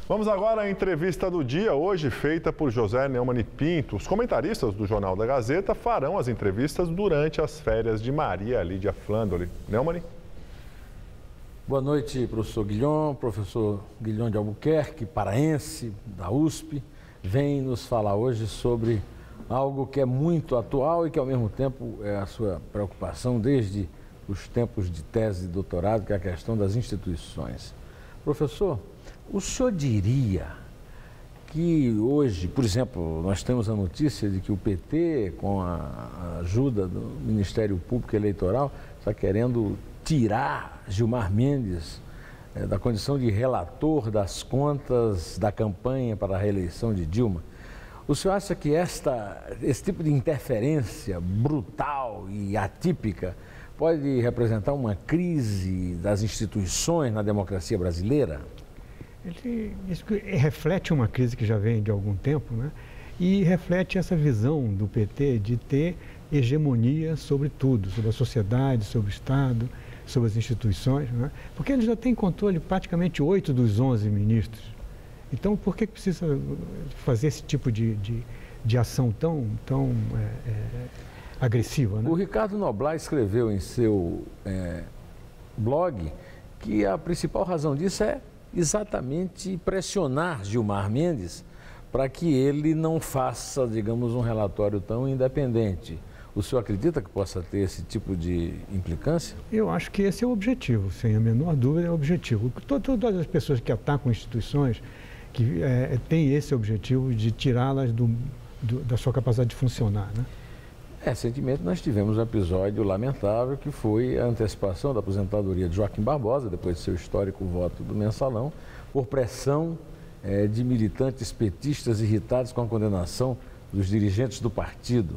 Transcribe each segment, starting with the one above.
Vamos agora à entrevista do dia, hoje feita por José Neumann e Pinto. Os comentaristas do Jornal da Gazeta farão as entrevistas durante as férias de Maria Lídia Flandoli. Neumann? Boa noite, professor Guilhom de Albuquerque, paraense, da USP, vem nos falar hoje sobre algo que é muito atual e que, ao mesmo tempo, é a sua preocupação desde os tempos de tese e doutorado, que é a questão das instituições. Professor, o senhor diria que hoje, por exemplo, nós temos a notícia de que o PT, com a ajuda do Ministério Público Eleitoral, está querendo tirar Gilmar Mendes da condição de relator das contas da campanha para a reeleição de Dilma. O senhor acha que esse tipo de interferência brutal e atípica pode representar uma crise das instituições na democracia brasileira? Isso reflete uma crise que já vem de algum tempo, né? E reflete essa visão do PT de ter hegemonia sobre tudo, sobre a sociedade, sobre o Estado, sobre as instituições, né? Porque ele já tem controle praticamente 8 dos 11 ministros. Então, por que precisa fazer esse tipo de ação tão agressiva, né? O Ricardo Noblat escreveu em seu blog que a principal razão disso é exatamente pressionar Gilmar Mendes para que ele não faça, digamos, um relatório tão independente. O senhor acredita que possa ter esse tipo de implicância? Eu acho que esse é o objetivo, sem a menor dúvida é o objetivo. Todas as pessoas que atacam instituições que têm esse objetivo de tirá-las da sua capacidade de funcionar, né? Recentemente nós tivemos um episódio lamentável que foi a antecipação da aposentadoria de Joaquim Barbosa, depois de seu histórico voto do Mensalão, por pressão de militantes petistas irritados com a condenação dos dirigentes do partido.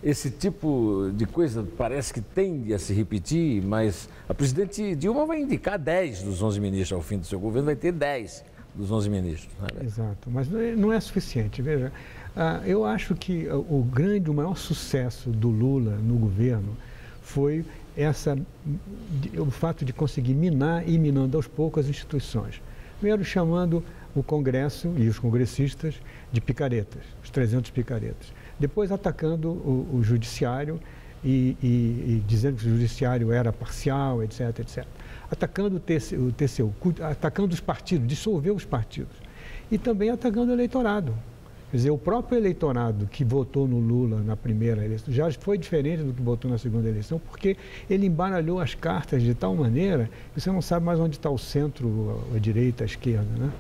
Esse tipo de coisa parece que tende a se repetir, mas a presidente Dilma vai indicar 10 dos 11 ministros ao fim do seu governo, vai ter 10 dos 11 ministros. Né? Exato, mas não é suficiente. Veja, eu acho que o maior sucesso do Lula no governo foi o fato de conseguir minar e minando aos poucos as instituições. Primeiro chamando o Congresso e os congressistas de picaretas, os 300 picaretas. Depois atacando o Judiciário e dizendo que o Judiciário era parcial, etc, etc. Atacando o TCU, atacando os partidos, dissolveu os partidos. E também atacando o eleitorado. Quer dizer, o próprio eleitorado que votou no Lula na primeira eleição já foi diferente do que votou na segunda eleição, porque ele embaralhou as cartas de tal maneira que você não sabe mais onde está o centro, a direita, a esquerda, né?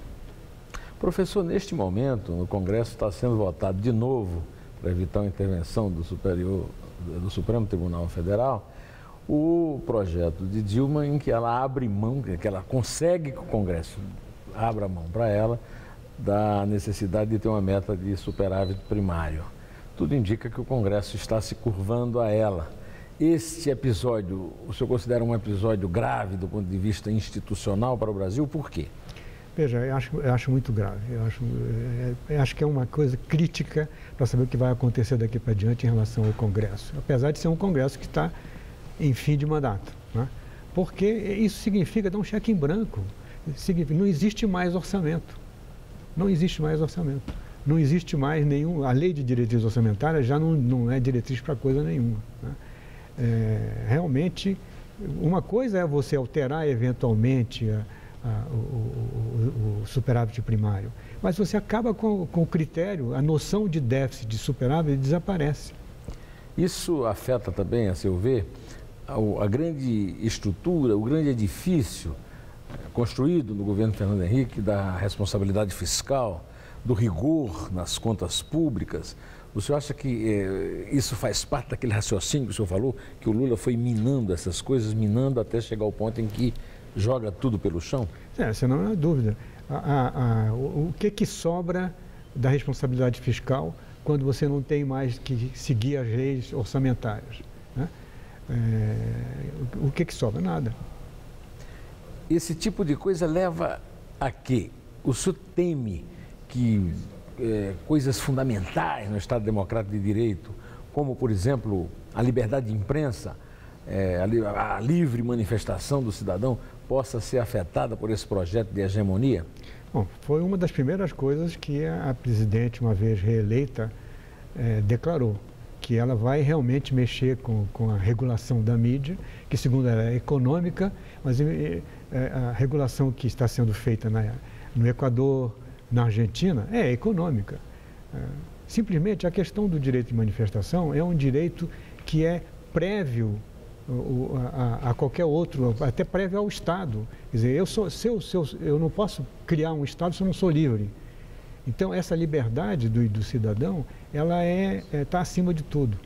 Professor, neste momento, no Congresso está sendo votado de novo, para evitar a intervenção do Supremo Tribunal Federal, o projeto de Dilma em que ela abre mão, que ela consegue que o Congresso abra mão para ela, da necessidade de ter uma meta de superávit primário. Tudo indica que o Congresso está se curvando a ela. Este episódio, o senhor considera um episódio grave do ponto de vista institucional para o Brasil? Por quê? Veja, eu acho muito grave. Eu acho que é uma coisa crítica para saber o que vai acontecer daqui para diante em relação ao Congresso. Apesar de ser um Congresso que está em fim de mandato, né? Porque isso significa dar um cheque em branco. Não existe mais orçamento. Não existe mais orçamento. Não existe mais nenhum... A lei de diretriz orçamentária já não é diretriz para coisa nenhuma, né? Realmente, uma coisa é você alterar eventualmente o superávit primário, mas você acaba com o critério, a noção de déficit, de superávit, desaparece. Isso afeta também, a seu ver, a grande estrutura, o grande edifício construído no governo Fernando Henrique da responsabilidade fiscal, do rigor nas contas públicas. O senhor acha que isso faz parte daquele raciocínio que o senhor falou, que o Lula foi minando essas coisas, minando até chegar ao ponto em que joga tudo pelo chão? Essa não é a dúvida. O que sobra da responsabilidade fiscal quando você não tem mais que seguir as leis orçamentárias, né? O que sobra? Nada. Esse tipo de coisa leva a quê? O senhor teme que coisas fundamentais no Estado Democrático de Direito, como, por exemplo, a liberdade de imprensa, a livre manifestação do cidadão, possa ser afetada por esse projeto de hegemonia? Bom, foi uma das primeiras coisas que a presidente, uma vez reeleita, declarou, que ela vai realmente mexer com a regulação da mídia, que segundo ela é econômica, mas a regulação que está sendo feita no Equador, na Argentina, é econômica. Simplesmente a questão do direito de manifestação é um direito que é prévio a qualquer outro, até prévio ao Estado. Quer dizer, eu não posso criar um Estado se eu não sou livre. Então, essa liberdade do cidadão, ela está acima de tudo.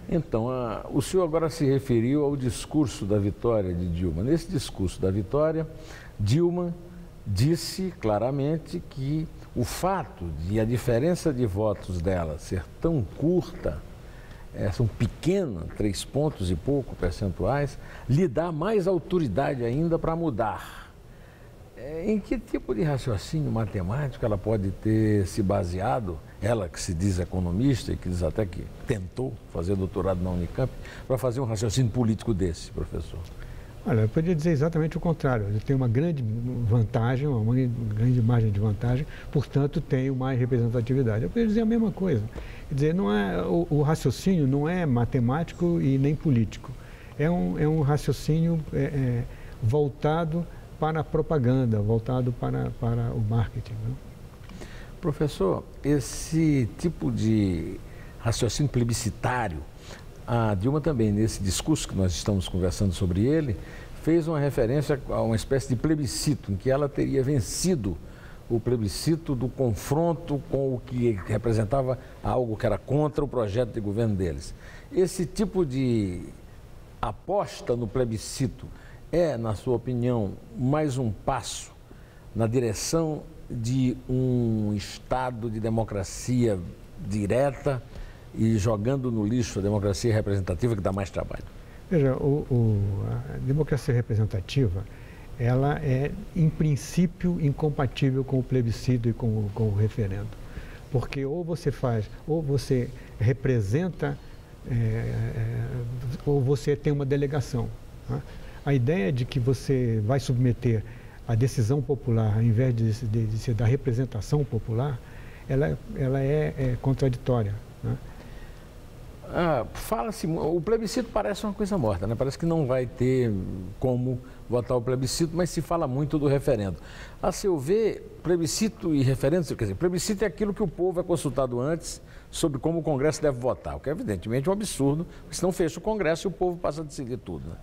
Então, o senhor agora se referiu ao discurso da vitória de Dilma. Nesse discurso da vitória, Dilma disse claramente que o fato de a diferença de votos dela ser tão curta, são pequenas, 3 pontos e pouco percentuais, lhe dá mais autoridade ainda para mudar. Em que tipo de raciocínio matemático ela pode ter se baseado, ela que se diz economista e que diz até que tentou fazer doutorado na Unicamp, para fazer um raciocínio político desse, professor? Olha, eu poderia dizer exatamente o contrário. Ele tem uma grande vantagem, uma grande margem de vantagem, portanto, tem mais representatividade. Eu poderia dizer a mesma coisa. Quer dizer, o raciocínio não é matemático e nem político. É um raciocínio voltado para a propaganda, voltado para o marketing. Né? Professor, esse tipo de raciocínio plebiscitário, a Dilma também, nesse discurso que nós estamos conversando sobre ele, fez uma referência a uma espécie de plebiscito, em que ela teria vencido o plebiscito do confronto com o que representava algo que era contra o projeto de governo deles. Esse tipo de aposta no plebiscito é, na sua opinião, mais um passo na direção de um Estado de democracia direta e jogando no lixo a democracia representativa, que dá mais trabalho? Veja, a democracia representativa, ela é, em princípio, incompatível com o plebiscito e com o referendo. Porque ou você representa, ou você tem uma delegação. Né? A ideia de que você vai submeter a decisão popular, ao invés de ser da representação popular, ela é contraditória. Né? Fala-se, o plebiscito parece uma coisa morta, né? Parece que não vai ter como votar o plebiscito, mas se fala muito do referendo. A seu ver, plebiscito e referendo, quer dizer, plebiscito é aquilo que o povo é consultado antes sobre como o Congresso deve votar, o que é evidentemente um absurdo, porque senão fecha o Congresso e o povo passa a decidir tudo. Né?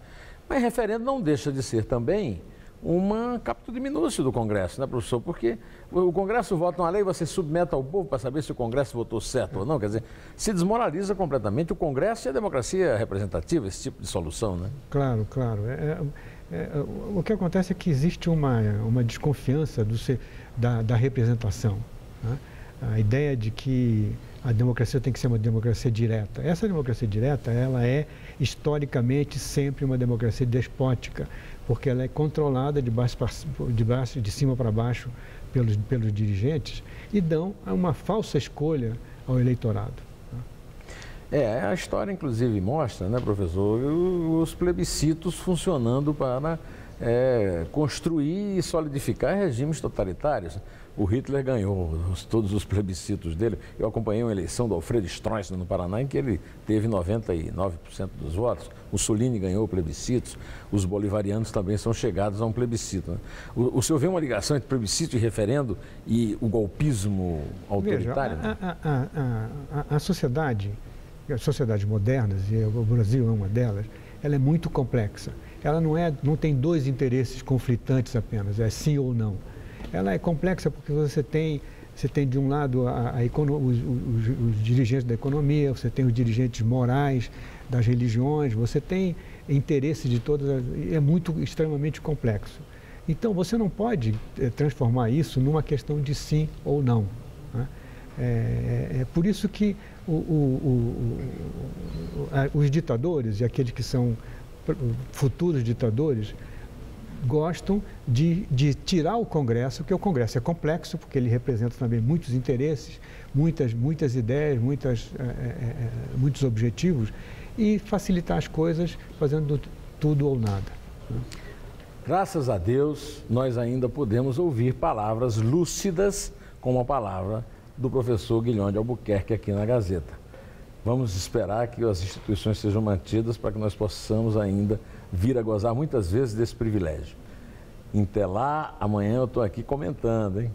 Mas referendo não deixa de ser também uma captura de minúcio do Congresso, né, professor? Porque o Congresso vota uma lei, você submete ao povo para saber se o Congresso votou certo ou não. Quer dizer, se desmoraliza completamente o Congresso e a democracia representativa, esse tipo de solução, né? Claro, claro. O que acontece é que existe uma desconfiança da representação. Né? A ideia de que a democracia tem que ser uma democracia direta. Essa democracia direta, ela é historicamente sempre uma democracia despótica, porque ela é controlada de cima para baixo pelos dirigentes e dão uma falsa escolha ao eleitorado. A história inclusive mostra, né, professor, os plebiscitos funcionando para construir e solidificar regimes totalitários. O Hitler ganhou todos os plebiscitos dele. Eu acompanhei uma eleição do Alfredo Stroessner no Paraná, em que ele teve 99% dos votos. Mussolini ganhou plebiscitos. Os bolivarianos também são chegados a um plebiscito. Né? O senhor vê uma ligação entre plebiscito e referendo e o golpismo autoritário? Veja, as sociedades modernas, e o Brasil é uma delas, ela é muito complexa. Ela não tem dois interesses conflitantes apenas, é sim ou não. Ela é complexa porque você tem de um lado os dirigentes da economia, você tem os dirigentes morais das religiões, você tem interesses de todas, é extremamente complexo. Então você não pode transformar isso numa questão de sim ou não. Né? É por isso que os ditadores e aqueles que são futuros ditadores gostam de tirar o Congresso, porque o Congresso é complexo, porque ele representa também muitos interesses, muitas ideias, muitos objetivos, e facilitar as coisas fazendo tudo ou nada. graças a Deus, nós ainda podemos ouvir palavras lúcidas, como a palavra do professor Guilhom de Albuquerque aqui na Gazeta. Vamos esperar que as instituições sejam mantidas para que nós possamos ainda vir a gozar muitas vezes desse privilégio. Até lá, amanhã eu estou aqui comentando, hein?